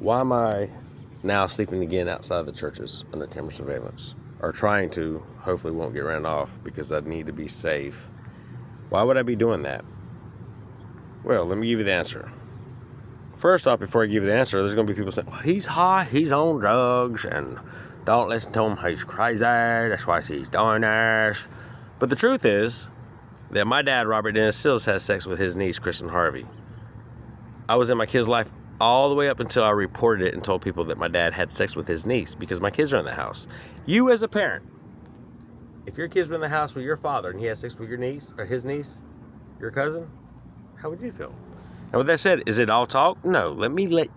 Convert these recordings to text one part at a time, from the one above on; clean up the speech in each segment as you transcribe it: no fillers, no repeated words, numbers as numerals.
Why am I now sleeping again outside the churches under camera surveillance? Or trying to, hopefully won't get ran off because I need to be safe. Why would I be doing that? Well, let me give you the answer. First off, before I give you the answer, there's going to be people saying, well, he's high, he's on drugs, and don't listen to him, he's crazy, that's why he's doing this. But the truth is that my dad, Robert Jay-Sealz, has sex with his niece, Kristen Harvey. I was in my kid's life all the way up until I reported it and told people that my dad had sex with his niece because my kids are in the house. You as a parent, if your kids were in the house with your father and he had sex with your niece or his niece, your cousin, how would you feel? And with that said, is it all talk? No, let me let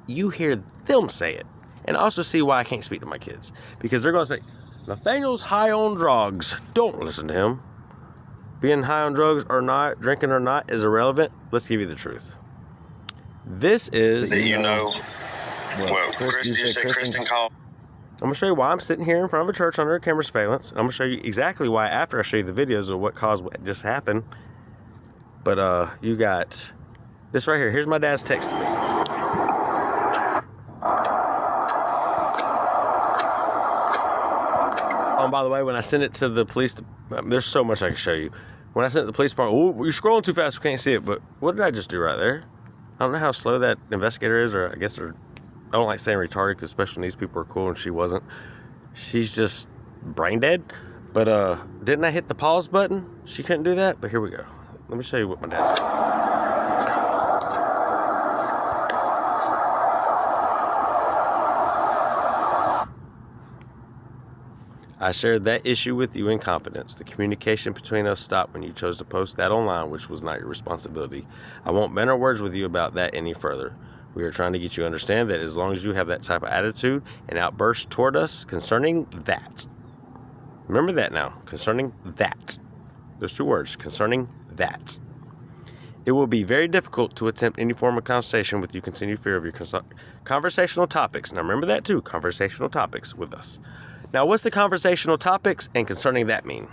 you hear them say it and also see why I can't speak to my kids, because they're going to say, Nathaniel's high on drugs. Don't listen to him. Being high on drugs or not, drinking or not, is irrelevant. Let's give you the truth. This is... Well, Chris, you said Kristen called. I'm going to show you why I'm sitting here in front of a church under camera surveillance. I'm going to show you exactly why after I show you the videos of what caused what just happened. But you got this right here. Here's my dad's text to me. Oh, and by the way, when I sent it to the police, there's so much I can show you. When I sent it to the police department, oh, you're scrolling too fast, we can't see it. But what did I just do right there? I don't know how slow that investigator is, or I guess I don't like saying retarded because special needs people are cool and she wasn't. She's just brain dead. But didn't I hit the pause button? She couldn't do that, but here we go. Let me show you what my dad said. I shared that issue with you in confidence. The communication between us stopped when you chose to post that online, which was not your responsibility. I won't banter words with you about that any further. We are trying to get you to understand that as long as you have that type of attitude and outburst toward us concerning that. Remember that now. Concerning that. There's two words. Concerning that. It will be very difficult to attempt any form of conversation with you continued fear of your conversational topics. Now remember that too. Conversational topics with us. Now, what's the conversational topics and concerning that mean?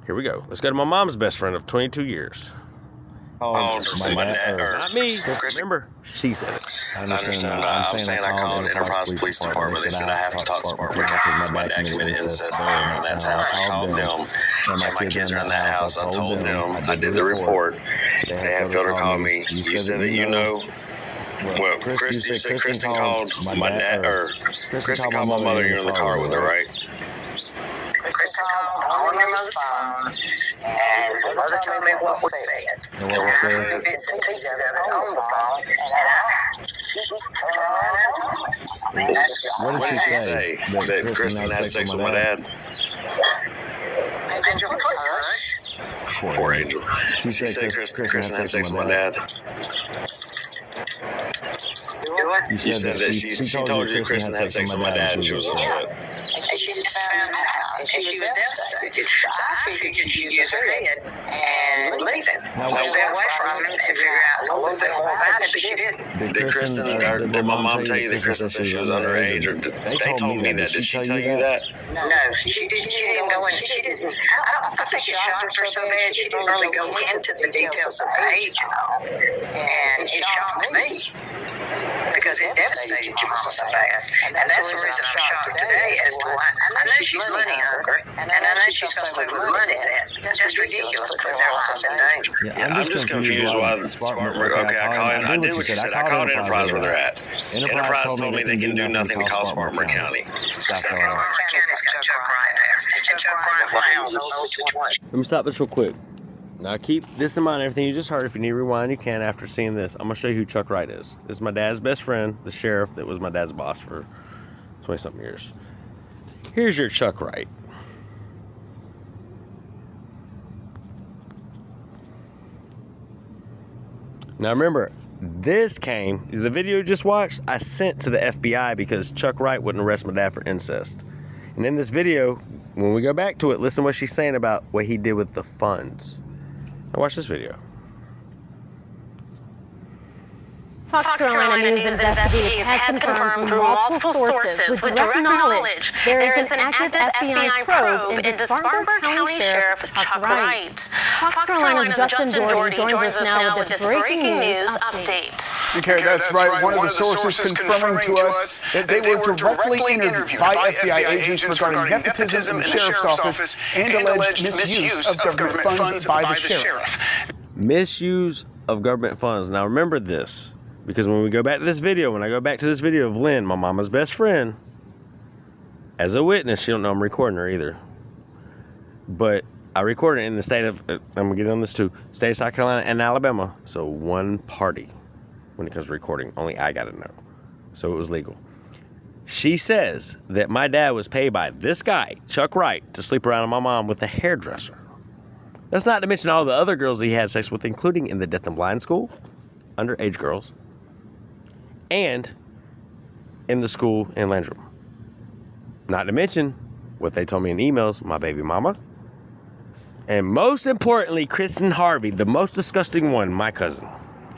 Here we go. Let's go to my mom's best friend of 22 years. My dad, Not me. Remember, she said it. I understand. I'm saying I called Enterprise Police Department. They said I have to talk to Sparkman because my dad committed incest there in that town. I called them, and my kids are in that house. I told them. I did the report. They have filter called me. You said that you know. Well, Chris, you said Kristen called my dad, or Kristen called my mother. You're in the car with her, right? Kristen called on her mother's phone, and her mother told me what was said. And I heard bits and pieces of it on the phone, and she's trying to talk. What did she say? That Kristen had sex with my dad? Angel, please hush. Poor Angel. She said Kristen had sex with my dad. You said that she told you Kristen had sex with my dad and she was upset. And she just found out, and she was devastated. So I figured she'd use her head and leave him. Stay away from him and figure out a little bit more about it, but she didn't. Did Kristen, or did my mom tell you that Kristen said she was underage, or they told me that? Did she tell you that? No, she didn't. She didn't go in. She didn't. I think it shocked her so bad she didn't really go into the details of her age and all. And it shocked me because it devastated your mama so bad. And that's the reason I'm shocked today as to why. I know she's money hungry, and I know she's going to play where the money's at. That's ridiculous, putting their lives in danger. Yeah, I'm just confused why the Sparkman. Okay, I did what you said. I called Enterprise where they're at. Enterprise told me they can do nothing to call Sparkman County. South Carolina. County's got Chuck Wright there. And Chuck Wright knows the whole situation. Let me stop this real quick. Now keep this in mind, everything you just heard. If you need to rewind, you can after seeing this. I'm going to show you who Chuck Wright is. This is my dad's best friend, the sheriff that was my dad's boss for 20-something years. Here's your Chuck Wright. Now remember, the video you just watched, I sent to the FBI because Chuck Wright wouldn't arrest my dad for incest. And in this video, when we go back to it, listen to what she's saying about what he did with the funds. Now watch this video. Fox Carolina News investigates has confirmed through multiple sources with direct knowledge there is an active FBI probe into Spartanburg County Sheriff Chuck Wright. Fox Carolina's Justin Doherty joins us now with this breaking news update. Okay, that's right. One of the sources confirming to us that they were directly interviewed by FBI agents regarding nepotism in the sheriff's office and alleged misuse of government funds by the sheriff. Misuse of government funds. Now remember this, because when we go back to this video, when I go back to this video of Lynn, my mama's best friend, as a witness, she don't know I'm recording her either. But I recorded it in the state of, I'm going to get on this too, state of South Carolina and Alabama. So one party when it comes to recording. Only I got to know. So it was legal. She says that my dad was paid by this guy, Chuck Wright, to sleep around with my mom with a hairdresser. That's not to mention all the other girls he had sex with, including in the deaf and blind school, underage girls, and in the school in Landrum. Not to mention what they told me in emails, my baby mama, and most importantly, Kristen Harvey, the most disgusting one, my cousin.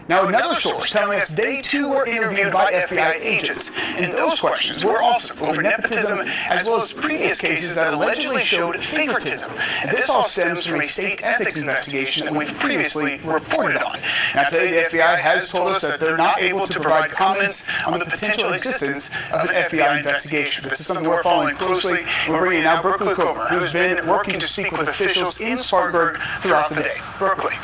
Now, another source telling us they too were interviewed by FBI agents, and those questions were also over nepotism as well as previous cases that allegedly showed favoritism. And this all stems from a state ethics investigation that we've previously reported on. Now, today the FBI has told us that they're not able to provide comments on the potential existence of an FBI investigation. This is something we're following closely, and we're bringing now Berkeley Comer, who's been working to speak with officials in Spartanburg throughout the day. Berkeley.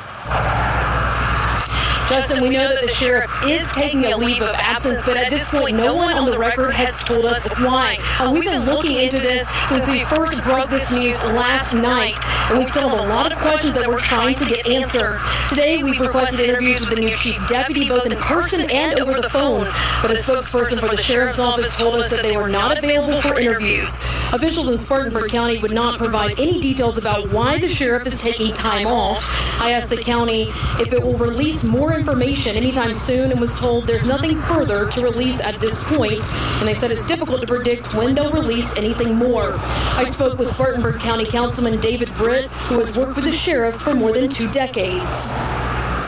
Justin, we know that the sheriff is taking a leave of absence, but at this point, no one on the record has told us why. We've been looking into this since we first broke this news last night, and we still have a lot of questions that we're trying to get answered. Today, we've requested interviews with the new chief deputy, both in person and over the phone, but a spokesperson for the sheriff's office told us that they were not available for interviews. Officials in Spartanburg County would not provide any details about why the sheriff is taking time off. I asked the county if it will release more information anytime soon and was told there's nothing further to release at this point, and they said it's difficult to predict when they'll release anything more. I spoke with Spartanburg County Councilman David Britt, who has worked with the sheriff for more than 2 decades.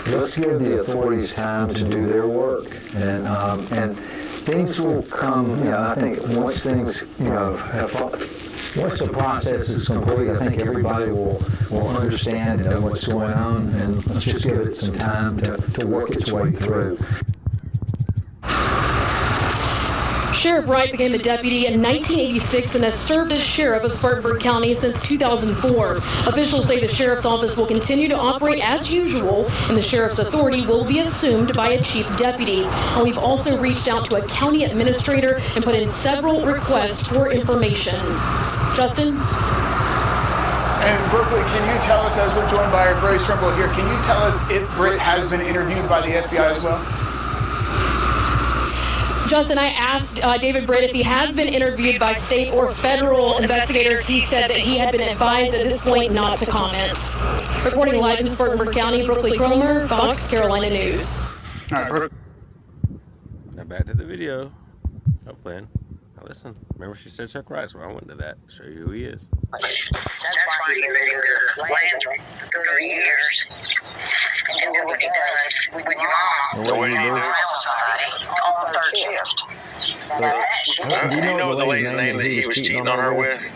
Let's give the authorities time to do their work, and things will come. I think once things, once the process is complete, I think everybody will understand and know what's going on, and let's just give it some time to work its way through. Sheriff Wright became a deputy in 1986 and has served as sheriff of Spartanburg County since 2004. Officials say the sheriff's office will continue to operate as usual, and the sheriff's authority will be assumed by a chief deputy. And we've also reached out to a county administrator and put in several requests for information. Justin? And Berkeley, can you tell us, as we're joined by our Grace Rimble here, can you tell us if Britt has been interviewed by the FBI as well? Justin, I asked David Britt if he has been interviewed by state or federal investigators. He said that he had been advised at this point not to comment. Reporting live in Spartanburg County, Berkeley Cromer, Fox Carolina News. All right, Berkeley. Now back to the video. Oh, Lynn. Now listen. Remember she said Chuck Wright, so I went to that to show you who he is. That's why he lived in Landrum for 3 years. And then what he done with your mom, What did he do? society on the 3rd shift. Do you know the lady's name that he was cheating on her with?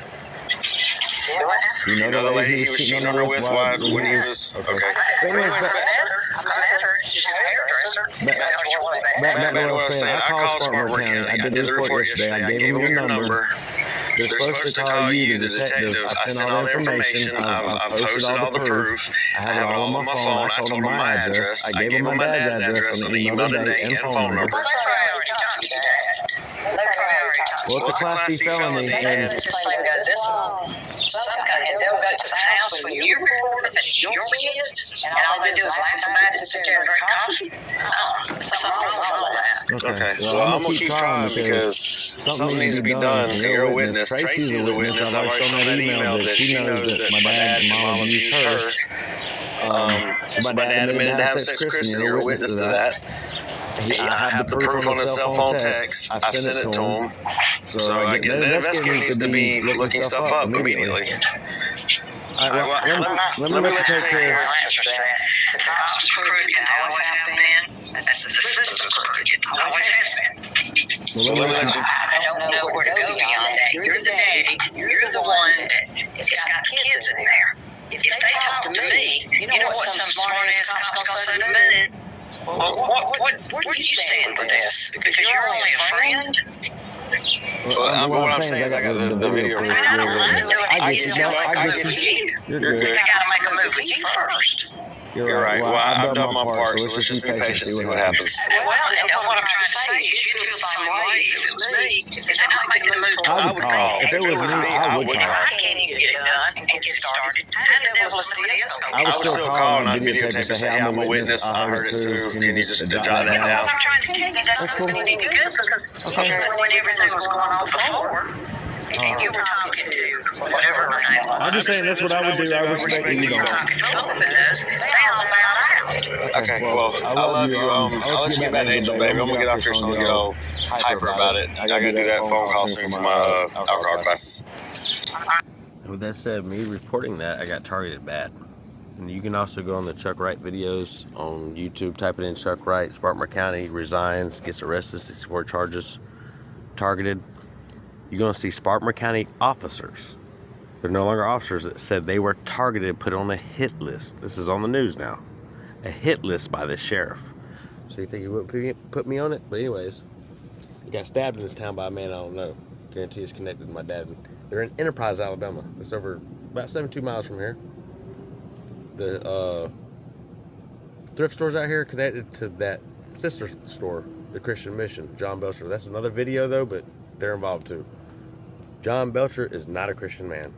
You know the lady he was cheating on her with when he was... Okay. I met her. She's a hairdresser. Back to what I was saying. I called Spartanburg County. I did the report yesterday. I gave them your number. They're supposed to call you, the detective. I sent all the information. I've posted all the proof. I have it all on my phone. I told them my address. I gave them my dad's address on the email today and phone number. Well, it's a Class C felony. And this thing goes this long. And they'll go to the house when you report that it's your kids, and all they do is laugh about it and sit there and drink coffee. Something wrong with all that. Okay, well, I'm going to keep trying because something needs to be done. You're a witness. Tracy's a witness. I've already shown that email that she knows that my dad and mom abused her. So my dad admitted to having sex with Kristen. You're a witness to that. I have the proof on his cell phone text. I've sent it to him. So I get the investigator needs to be looking stuff up immediately. Let me let you take care. The cops recruit and always have been. That's the system crooked. It always has been. I don't know where to go beyond that. You're the daddy. You're the one that's got kids in there. If they talk to me, you know what some smart-ass cop's gonna say to me? Well, where do you stand with this? Because you're only a friend? Well, what I'm saying is I got the video proof. I get you. I get you. You're good. I gotta make a move with you first. You're right. Well, I've done my part, so let's just be patient and see what happens. Well, and what I'm trying to say is you'd feel the same way if it was me. If they're not making a move, I would call. If it was me, I would call. I can't even get it done and get started. How the devil is somebody else going I would still call and I'd videotape and say, hey, I'm a witness. I heard it too. Can you just jot that down? I'm trying to tell you that's going to be good because even when everything was going on before, and you were talking to whatever her name was. I'm just saying that's what I would do. I respect you. You were talking to someone that does. They all found out. Okay, well, I love you. I'll let you get back to Angel, baby. I'm going to get off here so I don't get all hyper about it. I got to do that phone call soon for my alcohol classes. With that said, me reporting that, I got targeted bad. And you can also go on the Chuck Wright videos on YouTube, type it in Chuck Wright, Spartanburg County, resigns, gets arrested, 64 charges, targeted. You're going to see Spartanburg County officers. They're no longer officers that said they were targeted, put on a hit list. This is on the news now. A hit list by the sheriff. So you think he wouldn't put me on it? But anyways, he got stabbed in this town by a man I don't know. Guarantee it's connected to my dad. They're in Enterprise, Alabama. It's over about 72 miles from here. The thrift stores out here connected to that sister store, the Christian Mission, John Belcher. That's another video though, but they're involved too. John Belcher is not a Christian man.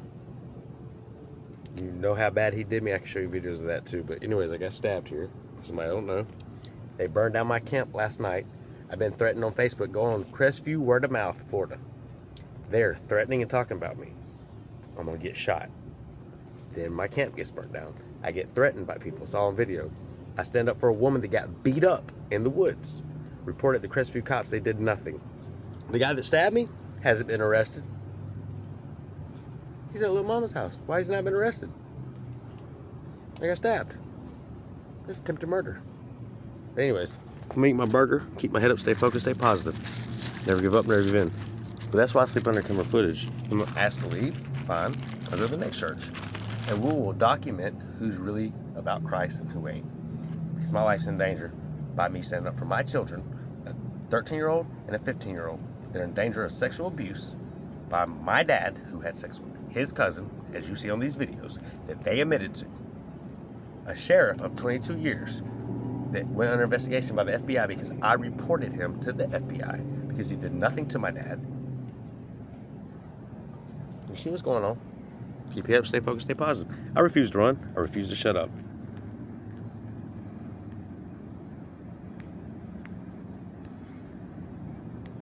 You know how bad he did me? I can show you videos of that too. But anyways, I got stabbed here. Somebody I don't know. They burned down my camp last night. I've been threatened on Facebook. Go on Crestview, word of mouth, Florida. They're threatening and talking about me. I'm gonna get shot. Then my camp gets burnt down. I get threatened by people. It's all on video. I stand up for a woman that got beat up in the woods. Reported the Crestview cops. They did nothing. The guy that stabbed me hasn't been arrested. He's at Little Mama's house. Why has he not been arrested? I got stabbed. This is attempted murder. But anyways, I'm gonna eat my burger, keep my head up, stay focused, stay positive. Never give up, never give in. But that's why I sleep under camera footage. I'm asked to leave, fine. I'll go to the next church. And we will document who's really about Christ and who ain't. Because my life's in danger by me standing up for my children, a 13-year-old and a 15-year-old. They're in danger of sexual abuse by my dad, who had sex with his cousin, as you see on these videos, that they admitted to. A sheriff of 22 years that went under investigation by the FBI because I reported him to the FBI because he did nothing to my dad. You see what's going on? Keep your head up, stay focused, stay positive. I refuse to run. I refuse to shut up.